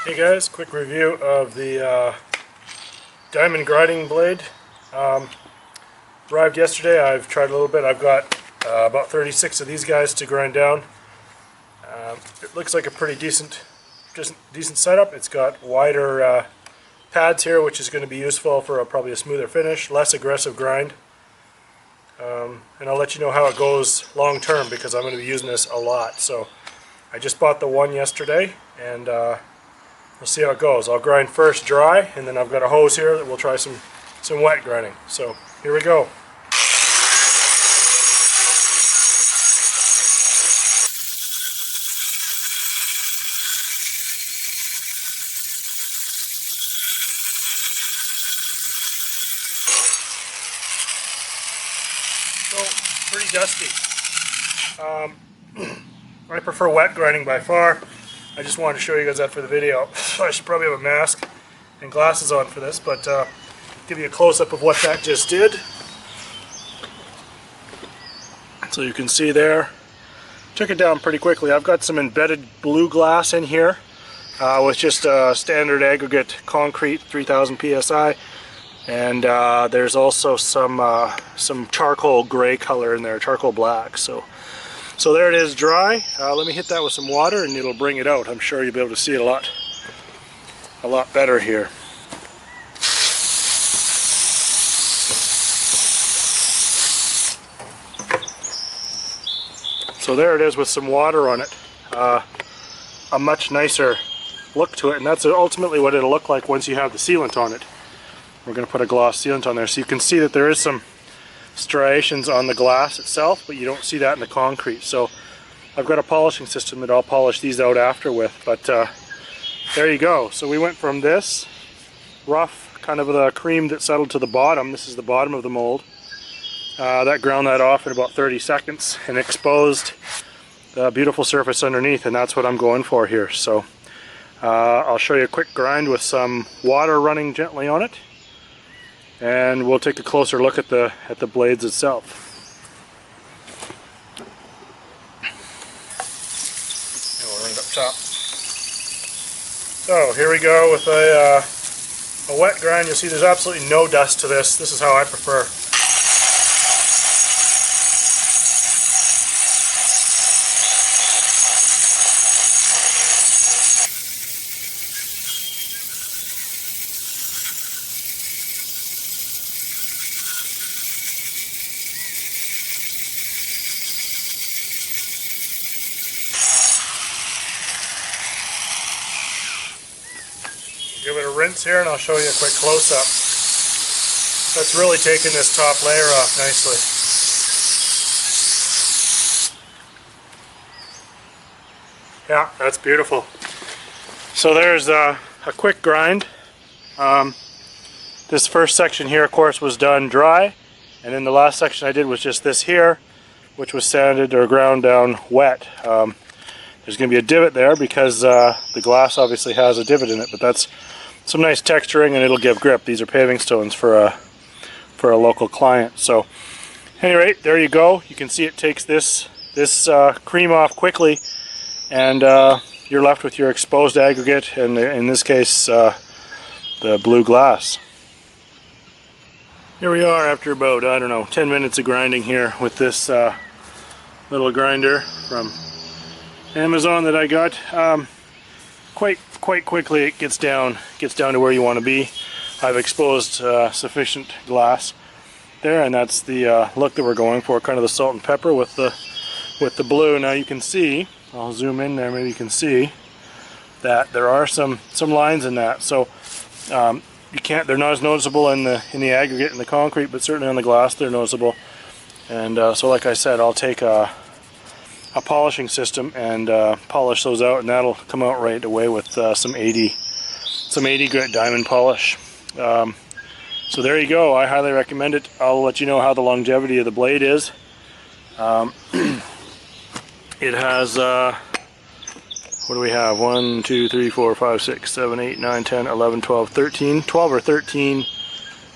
Hey guys, quick review of the diamond grinding blade. Arrived yesterday. I've tried a little bit. I've got about 36 of these guys to grind down. It looks like a pretty decent setup. It's got wider pads here, which is going to be useful for probably a smoother finish, less aggressive grind. And I'll let you know how it goes long term because I'm going to be using this a lot. So I just bought the one yesterday, and we'll see how it goes. I'll grind first dry, and then I've got a hose here that we'll try some wet grinding. So here we go. So pretty dusty. I prefer wet grinding by far. I just wanted to show you guys that for the video. I should probably have a mask and glasses on for this, but give you a close-up of what that just did. So you can see there, took it down pretty quickly. I've got some embedded blue glass in here with just a standard aggregate concrete 3000 psi, and there's also some charcoal gray color in there, charcoal black. So there it is, dry. Let me hit that with some water and it'll bring it out. I'm sure you'll be able to see it a lot better here. So there it is with some water on it. A much nicer look to it, and that's ultimately what it'll look like once you have the sealant on it. We're going to put a gloss sealant on there, so you can see that there is some striations on the glass itself, but you don't see that in the concrete. So I've got a polishing system that I'll polish these out after with, but there you go. So we went from this rough, kind of the cream that settled to the bottom. This is the bottom of the mold. That ground that off in about 30 seconds and exposed the beautiful surface underneath, and that's what I'm going for here. So I'll show you a quick grind with some water running gently on it, and we'll take a closer look at the blades itself. And we'll run it up top. So here we go with a wet grind. You'll see there's absolutely no dust to this. This is how I prefer. Give it a rinse here and I'll show you a quick close-up. That's really taking this top layer off nicely. Yeah, that's beautiful. So there's a quick grind. This first section here, of course, was done dry, and then the last section I did was just this here, which was sanded or ground down wet. There's going to be a divot there because the glass obviously has a divot in it, but that's some nice texturing and it'll give grip. These are paving stones for a local client. So, at any rate, there you go. You can see it takes this cream off quickly, and you're left with your exposed aggregate, and in this case, the blue glass. Here we are after about, I don't know, 10 minutes of grinding here with this little grinder from Amazon that I got. Quite quickly it gets down to where you want to be. I've exposed sufficient glass there, and that's the look that we're going for, kind of the salt and pepper with the blue. Now you can see, I'll zoom in there, maybe you can see that there are some lines in that. So they're not as noticeable in the aggregate in the concrete, but certainly on the glass they're noticeable. And so like I said, I'll take a polishing system and polish those out, and that'll come out right away with some 80 grit diamond polish. So there you go. I highly recommend it. I'll let you know how the longevity of the blade is. It has what do we have? 1, 2, 3, 4, 5, 6, 7, 8, 9, 10, 11, 12, 13. 12 or 13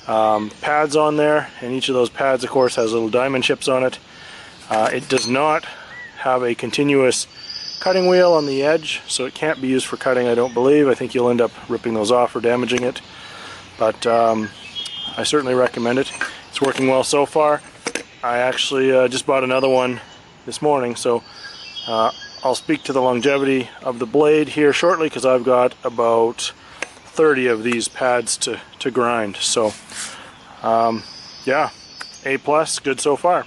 pads on there, and each of those pads, of course, has little diamond chips on it. It does not have a continuous cutting wheel on the edge, so it can't be used for cutting, I don't believe. I think you'll end up ripping those off or damaging it. But I certainly recommend it. It's working well so far. I actually just bought another one this morning, so I'll speak to the longevity of the blade here shortly, because I've got about 30 of these pads to grind. So yeah, A+, good so far.